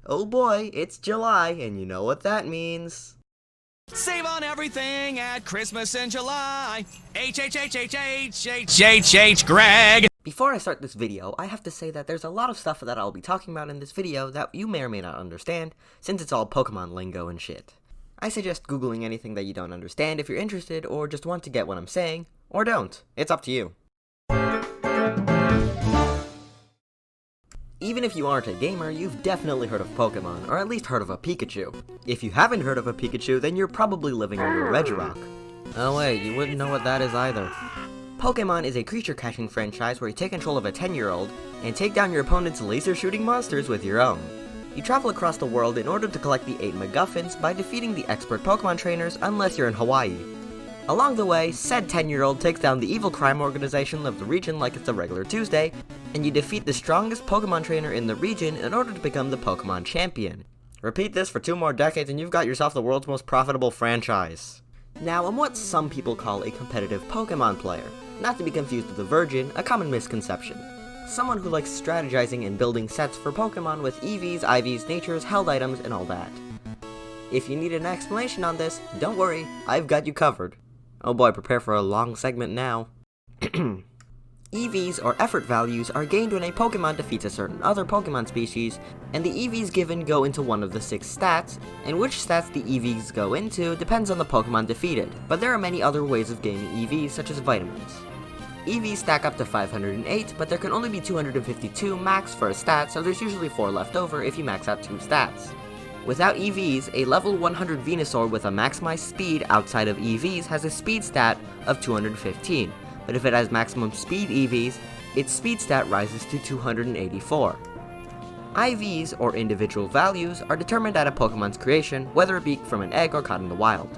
Oh boy, it's July, and you know what that means. Save on everything at Christmas in July. H Greg. Before I start this video, I have to say that there's a lot of stuff that I'll be talking about in this video that you may or may not understand, since it's all Pokemon lingo and shit. I suggest googling anything that you don't understand if you're interested or just want to get what I'm saying, or don't. It's up to you. Even if you aren't a gamer, you've definitely heard of Pokemon, or at least heard of a Pikachu. If you haven't heard of a Pikachu, then you're probably living under a Regirock. Oh wait, you wouldn't know what that is either. Pokemon is a creature-catching franchise where you take control of a 10-year-old and take down your opponent's laser-shooting monsters with your own. You travel across the world in order to collect the 8 MacGuffins by defeating the expert Pokemon trainers unless you're in Hawaii. Along the way, said 10-year-old takes down the evil crime organization of the region like it's a regular Tuesday, and you defeat the strongest Pokemon trainer in the region in order to become the Pokemon champion. Repeat this for 2 more decades and you've got yourself the world's most profitable franchise. Now, I'm what some people call a competitive Pokemon player, not to be confused with a virgin, a common misconception. Someone who likes strategizing and building sets for Pokemon with EVs, IVs, natures, held items, and all that. If you need an explanation on this, don't worry, I've got you covered. Oh boy, prepare for a long segment now. EVs, or effort values, are gained when a Pokemon defeats a certain other Pokemon species, and the EVs given go into one of the 6 stats, and which stats the EVs go into depends on the Pokemon defeated, but there are many other ways of gaining EVs, such as vitamins. EVs stack up to 508, but there can only be 252 max for a stat, so there's usually 4 left over if you max out 2 stats. Without EVs, a level 100 Venusaur with a maximized speed outside of EVs has a speed stat of 215, but if it has maximum speed EVs, its speed stat rises to 284. IVs, or individual values, are determined at a Pokemon's creation, whether it be from an egg or caught in the wild.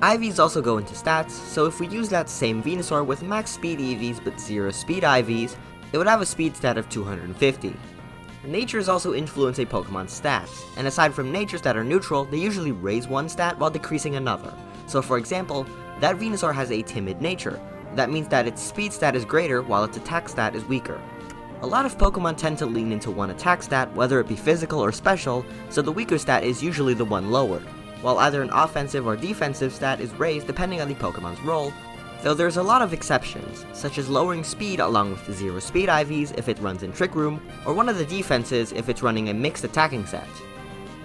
IVs also go into stats, so if we use that same Venusaur with max speed EVs but 0 speed IVs, it would have a speed stat of 250. Natures also influence a Pokemon's stats, and aside from natures that are neutral, they usually raise one stat while decreasing another. So for example, that Venusaur has a timid nature. That means that its speed stat is greater while its attack stat is weaker. A lot of Pokemon tend to lean into one attack stat, whether it be physical or special, so the weaker stat is usually the one lowered, while either an offensive or defensive stat is raised depending on the Pokemon's role, though there's a lot of exceptions, such as lowering speed along with the 0 speed IVs if it runs in Trick Room, or one of the defenses if it's running a mixed attacking set.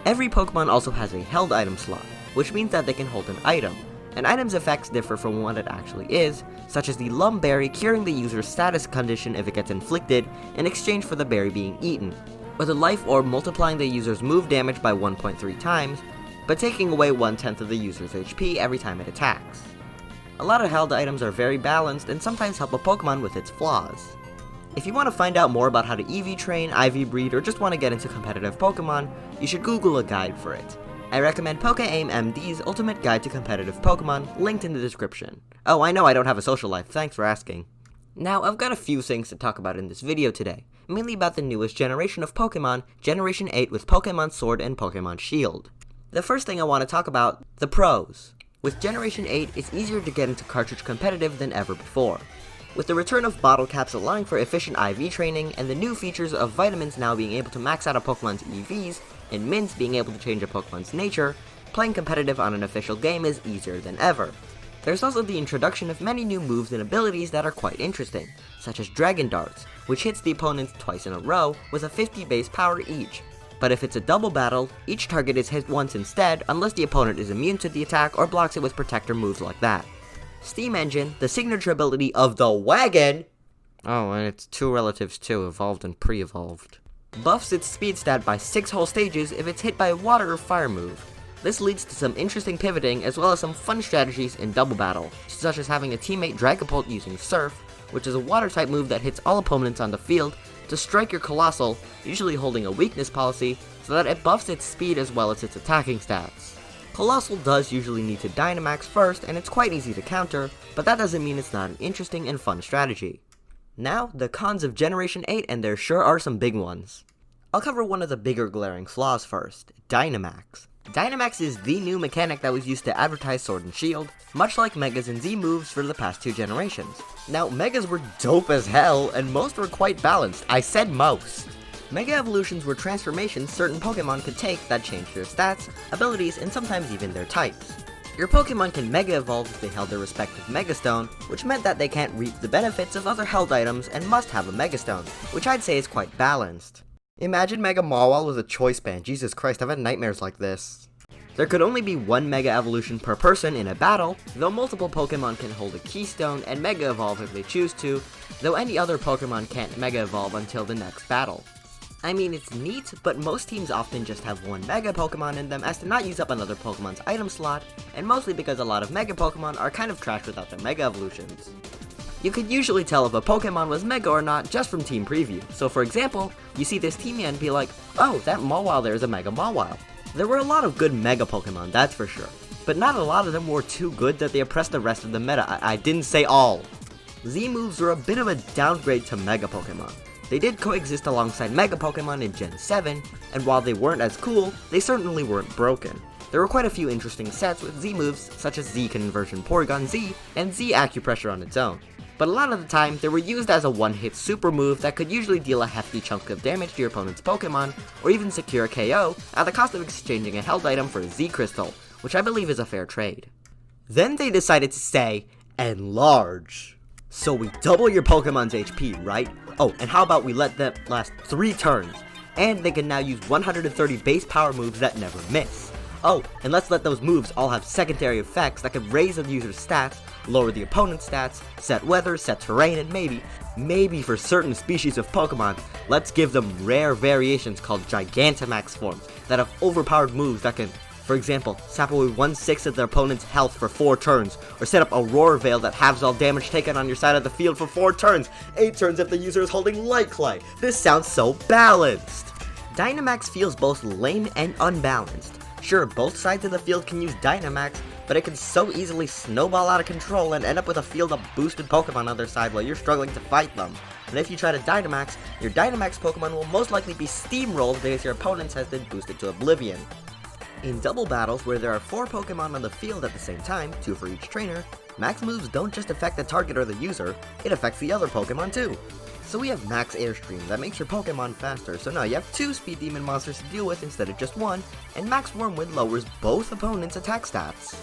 Every Pokemon also has a held item slot, which means that they can hold an item. An item's effects differ from what it actually is, such as the Lum Berry curing the user's status condition if it gets inflicted in exchange for the berry being eaten, or the Life Orb multiplying the user's move damage by 1.3 times, but taking away 1/10 of the user's HP every time it attacks. A lot of held items are very balanced and sometimes help a Pokemon with its flaws. If you want to find out more about how to EV train, IV breed, or just want to get into competitive Pokemon, you should Google a guide for it. I recommend PokeAim MD's Ultimate Guide to Competitive Pokemon, linked in the description. Oh, I know I don't have a social life, thanks for asking. Now, I've got a few things to talk about in this video today, mainly about the newest generation of Pokemon, Generation 8 with Pokemon Sword and Pokemon Shield. The first thing I want to talk about, the pros. With Generation 8, it's easier to get into cartridge competitive than ever before. With the return of bottle caps allowing for efficient IV training, and the new features of vitamins now being able to max out a Pokemon's EVs, and mints being able to change a Pokemon's nature, playing competitive on an official game is easier than ever. There's also the introduction of many new moves and abilities that are quite interesting, such as Dragon Darts, which hits the opponents twice in a row with a 50 base power each. But if it's a double battle, each target is hit once instead unless the opponent is immune to the attack or blocks it with protector moves like that. Steam Engine, the signature ability of the wagon, oh, and its 2 relatives too, evolved and pre-evolved, buffs its speed stat by 6 whole stages if it's hit by a water or fire move. This leads to some interesting pivoting as well as some fun strategies in double battle, such as having a teammate Dragapult using Surf, which is a water type move that hits all opponents on the field, to strike your Colossal, usually holding a weakness policy, so that it buffs its speed as well as its attacking stats. Colossal does usually need to Dynamax first, and it's quite easy to counter, but that doesn't mean it's not an interesting and fun strategy. Now, the cons of Generation 8, and there sure are some big ones. I'll cover one of the bigger glaring flaws first, Dynamax. Dynamax is the new mechanic that was used to advertise Sword and Shield, much like Megas and Z moves for the past 2 generations. Now, Megas were dope as hell, and most were quite balanced. I said most. Mega Evolutions were transformations certain Pokemon could take that changed their stats, abilities, and sometimes even their types. Your Pokemon can Mega Evolve if they held their respective Mega Stone, which meant that they can't reap the benefits of other held items and must have a Mega Stone, which I'd say is quite balanced. Imagine Mega Mawile with a Choice Band. Jesus Christ, I've had nightmares like this. There could only be one Mega Evolution per person in a battle, though multiple Pokemon can hold a Keystone and Mega Evolve if they choose to, though any other Pokemon can't Mega Evolve until the next battle. I mean, it's neat, but most teams often just have one Mega Pokemon in them as to not use up another Pokemon's item slot, and mostly because a lot of Mega Pokemon are kind of trash without their Mega Evolutions. You could usually tell if a Pokemon was Mega or not just from Team Preview, so for example, you see this team and be like, oh, that Mawile there is a Mega Mawile. There were a lot of good Mega Pokemon, that's for sure, but not a lot of them were too good that they oppressed the rest of the meta. I didn't say all. Z moves were a bit of a downgrade to Mega Pokemon. They did coexist alongside Mega Pokemon in Gen 7, and while they weren't as cool, they certainly weren't broken. There were quite a few interesting sets with Z moves, such as Z Conversion Porygon Z, and Z Acupressure on its own. But a lot of the time, they were used as a one-hit super move that could usually deal a hefty chunk of damage to your opponent's Pokemon, or even secure a KO at the cost of exchanging a held item for a Z Crystal, which I believe is a fair trade. Then they decided to say, enlarge. So we double your Pokemon's HP, right? Oh, and how about we let them last 3 turns? And they can now use 130 base power moves that never miss. Oh, and let's let those moves all have secondary effects that could raise the user's stats, lower the opponent's stats, set weather, set terrain, and maybe for certain species of Pokemon, let's give them rare variations called Gigantamax forms that have overpowered moves that can, for example, sap away 1/6 of their opponent's health for 4 turns, or set up Aurora Veil that halves all damage taken on your side of the field for 4 turns, 8 turns if the user is holding Light Clay. This sounds so balanced! Dynamax feels both lame and unbalanced. Sure, both sides of the field can use Dynamax, but it can so easily snowball out of control and end up with a field of boosted Pokemon on their side while you're struggling to fight them. And if you try to Dynamax, your Dynamax Pokemon will most likely be steamrolled because your opponent's has been boosted to oblivion. In double battles where there are 4 Pokemon on the field at the same time, 2 for each trainer, max moves don't just affect the target or the user, it affects the other Pokemon too. So we have Max Airstream that makes your Pokemon faster, so now you have 2 Speed Demon monsters to deal with instead of just 1, and Max Wormwood lowers both opponents' attack stats.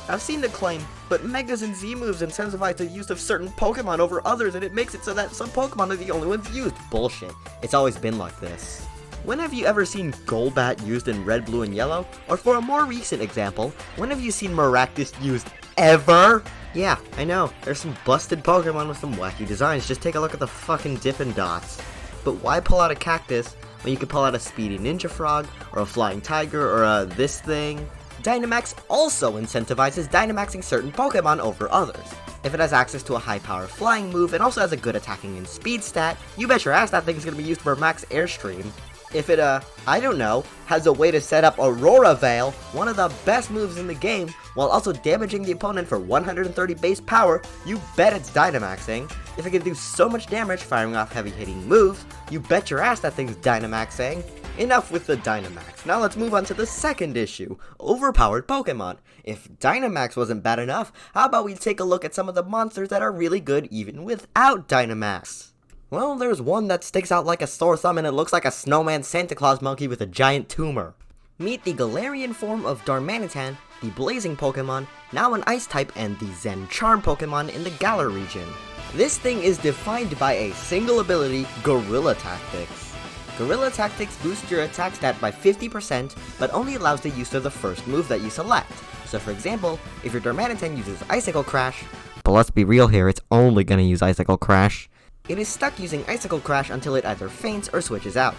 I've seen the claim, but Megas and Z moves incentivize the use of certain Pokemon over others and it makes it so that some Pokemon are the only ones used. Bullshit. It's always been like this. When have you ever seen Golbat used in red, blue, and yellow? Or for a more recent example, when have you seen Maractus used ever? Yeah, I know, there's some busted Pokemon with some wacky designs, just take a look at the fucking Dippin' Dots. But why pull out a cactus when you could pull out a speedy ninja frog, or a flying tiger, or a this thing? Dynamax also incentivizes Dynamaxing certain Pokemon over others. If it has access to a high power flying move and also has a good attacking and speed stat, you bet your ass that thing's gonna be used for Max Airstream. If it, I don't know, has a way to set up Aurora Veil, one of the best moves in the game, while also damaging the opponent for 130 base power, you bet it's Dynamaxing. If it can do so much damage firing off heavy hitting moves, you bet your ass that thing's Dynamaxing. Enough with the Dynamax, now let's move on to the second issue, overpowered Pokemon. If Dynamax wasn't bad enough, how about we take a look at some of the monsters that are really good even without Dynamax? Well, there's one that sticks out like a sore thumb and it looks like a snowman Santa Claus monkey with a giant tumor. Meet the Galarian form of Darmanitan, the Blazing Pokemon, now an Ice type, and the Zen Charm Pokemon in the Galar region. This thing is defined by a single ability, Gorilla Tactics. Gorilla Tactics boosts your attack stat by 50%, but only allows the use of the first move that you select. So for example, if your Darmanitan uses Icicle Crash, but let's be real here, it's only gonna use Icicle Crash, it is stuck using Icicle Crash until it either faints or switches out.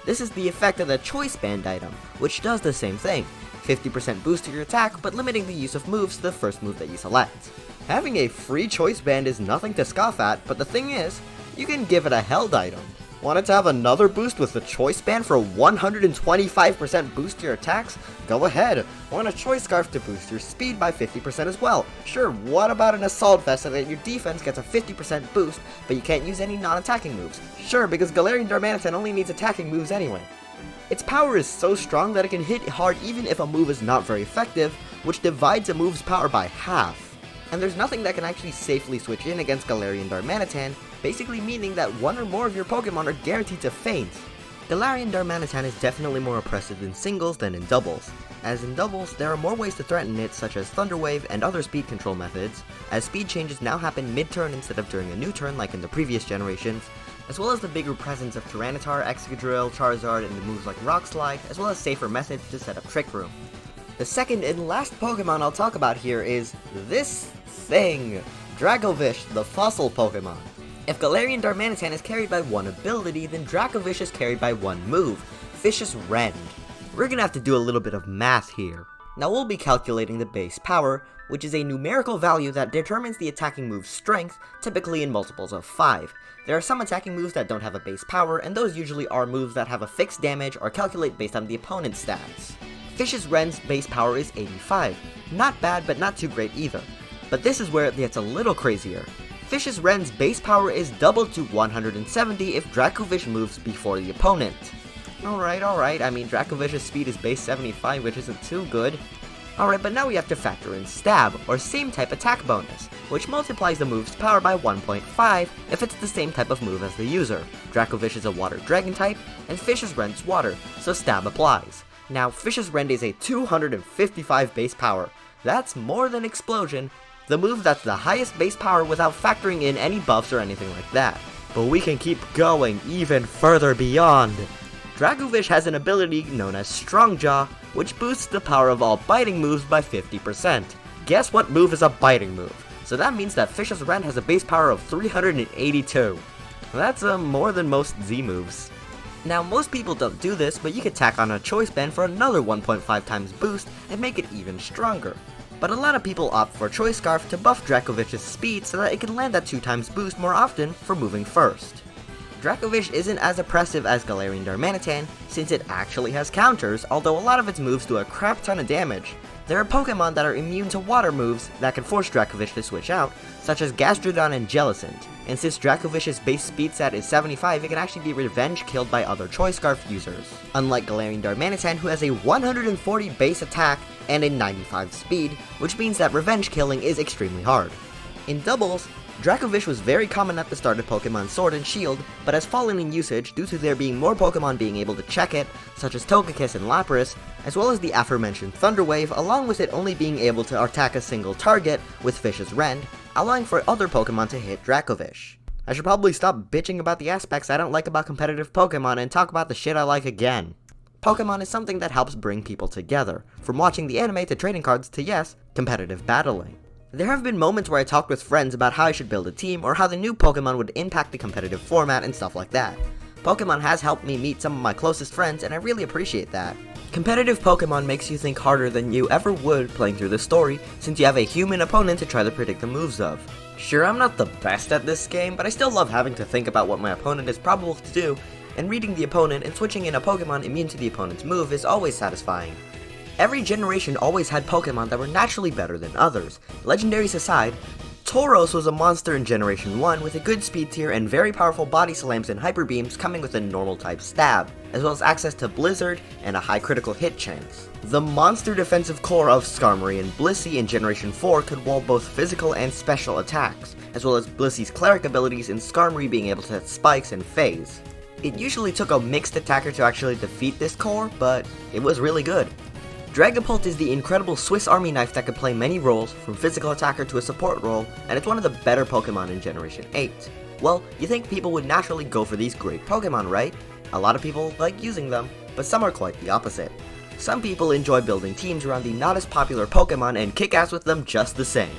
This is the effect of the Choice Band item, which does the same thing, 50% boost to your attack, but limiting the use of moves to the first move that you select. Having a free Choice Band is nothing to scoff at, but the thing is, you can give it a held item. Want it to have another boost with the Choice Band for 125% boost to your attacks? Go ahead. Want a Choice Scarf to boost your speed by 50% as well? Sure, what about an Assault Vest so that your defense gets a 50% boost, but you can't use any non-attacking moves? Sure, because Galarian Darmanitan only needs attacking moves anyway. Its power is so strong that it can hit hard even if a move is not very effective, which divides a move's power by half. And there's nothing that can actually safely switch in against Galarian Darmanitan, basically meaning that one or more of your Pokemon are guaranteed to faint. Galarian Darmanitan is definitely more oppressive in singles than in doubles, as in doubles there are more ways to threaten it, such as Thunder Wave and other speed control methods, as speed changes now happen mid-turn instead of during a new turn like in the previous generations, as well as the bigger presence of Tyranitar, Excadrill, Charizard, and the moves like Rock Slide, as well as safer methods to set up Trick Room. The second and last Pokemon I'll talk about here is this thing, Dracovish, the fossil Pokemon. If Galarian Darmanitan is carried by one ability, then Dracovish is carried by one move, Vicious Rend. We're gonna have to do a little bit of math here. Now we'll be calculating the base power, which is a numerical value that determines the attacking move's strength, typically in multiples of 5. There are some attacking moves that don't have a base power, and those usually are moves that have a fixed damage or calculate based on the opponent's stats. Vicious Rend's base power is 85. Not bad, but not too great either. But this is where it gets a little crazier. Vicious Rend's base power is doubled to 170 if Dracovish moves before the opponent. Alright, I mean Dracovish's speed is base 75, which isn't too good. Alright, but now we have to factor in Stab, or same type attack bonus, which multiplies the move's power by 1.5 if it's the same type of move as the user. Dracovish is a water dragon type, and Vicious Rend's water, so Stab applies. Now, Vicious Rend is a 255 base power. That's more than Explosion, the move that's the highest base power without factoring in any buffs or anything like that. But we can keep going even further beyond. Dracovish has an ability known as Strong Jaw, which boosts the power of all biting moves by 50%. Guess what move is a biting move? So that means that Vicious Rend has a base power of 382. That's more than most Z moves. Now most people don't do this, but you could tack on a Choice Band for another 1.5 times boost and make it even stronger. But a lot of people opt for Choice Scarf to buff Dracovish's speed so that it can land that 2 times boost more often for moving first. Dracovish isn't as oppressive as Galarian Darmanitan, since it actually has counters, although a lot of its moves do a crap ton of damage. There are Pokemon that are immune to water moves that can force Dracovish to switch out, such as Gastrodon and Jellicent, and since Dracovish's base speed stat is 75, it can actually be revenge killed by other Choice Scarf users. Unlike Galarian Darmanitan, who has a 140 base attack and a 95 speed, which means that revenge killing is extremely hard. In doubles, Dracovish was very common at the start of Pokemon Sword and Shield, but has fallen in usage due to there being more Pokemon being able to check it, such as Togekiss and Lapras, as well as the aforementioned Thunder Wave, along with it only being able to attack a single target with Vicious Rend, allowing for other Pokemon to hit Dracovish. I should probably stop bitching about the aspects I don't like about competitive Pokemon and talk about the shit I like again. Pokemon is something that helps bring people together, from watching the anime to trading cards to, yes, competitive battling. There have been moments where I talked with friends about how I should build a team or how the new Pokemon would impact the competitive format and stuff like that. Pokemon has helped me meet some of my closest friends and I really appreciate that. Competitive Pokemon makes you think harder than you ever would playing through the story, since you have a human opponent to try to predict the moves of. Sure, I'm not the best at this game, but I still love having to think about what my opponent is probable to do, and reading the opponent and switching in a Pokemon immune to the opponent's move is always satisfying. Every generation always had Pokemon that were naturally better than others. Legendaries aside, Tauros was a monster in Generation 1 with a good speed tier and very powerful body slams and hyper beams coming with a normal type stab, as well as access to Blizzard and a high critical hit chance. The monster defensive core of Skarmory and Blissey in Generation 4 could wall both physical and special attacks, as well as Blissey's cleric abilities and Skarmory being able to hit spikes and phase. It usually took a mixed attacker to actually defeat this core, but it was really good. Dragapult is the incredible Swiss Army knife that can play many roles, from physical attacker to a support role, and it's one of the better Pokemon in Generation 8. Well, you think people would naturally go for these great Pokemon, right? A lot of people like using them, but some are quite the opposite. Some people enjoy building teams around the not as popular Pokemon and kick ass with them just the same.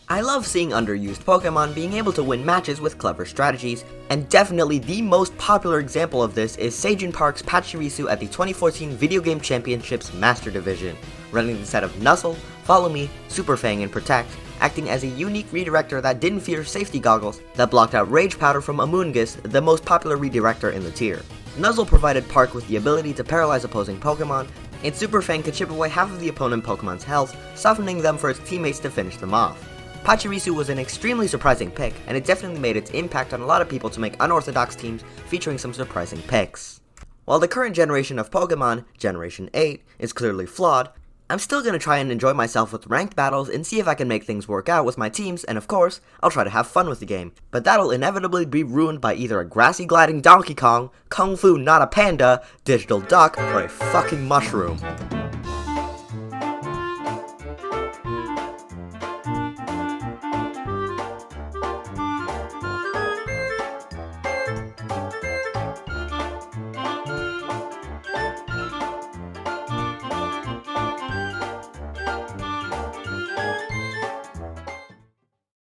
I love seeing underused Pokemon being able to win matches with clever strategies, and definitely the most popular example of this is Seijin Park's Pachirisu at the 2014 Video Game Championships Master Division, running the set of Nuzzle, Follow Me, Super Fang, and Protect, acting as a unique redirector that didn't fear safety goggles that blocked out Rage Powder from Amoonguss, the most popular redirector in the tier. Nuzzle provided Park with the ability to paralyze opposing Pokemon, and Super Fang could chip away half of the opponent Pokemon's health, softening them for its teammates to finish them off. Pachirisu was an extremely surprising pick, and it definitely made its impact on a lot of people to make unorthodox teams featuring some surprising picks. While the current generation of Pokemon, Generation 8, is clearly flawed, I'm still gonna try and enjoy myself with ranked battles and see if I can make things work out with my teams, and of course, I'll try to have fun with the game. But that'll inevitably be ruined by either a grassy gliding Donkey Kong, Kung Fu not a panda, digital duck, or a fucking mushroom.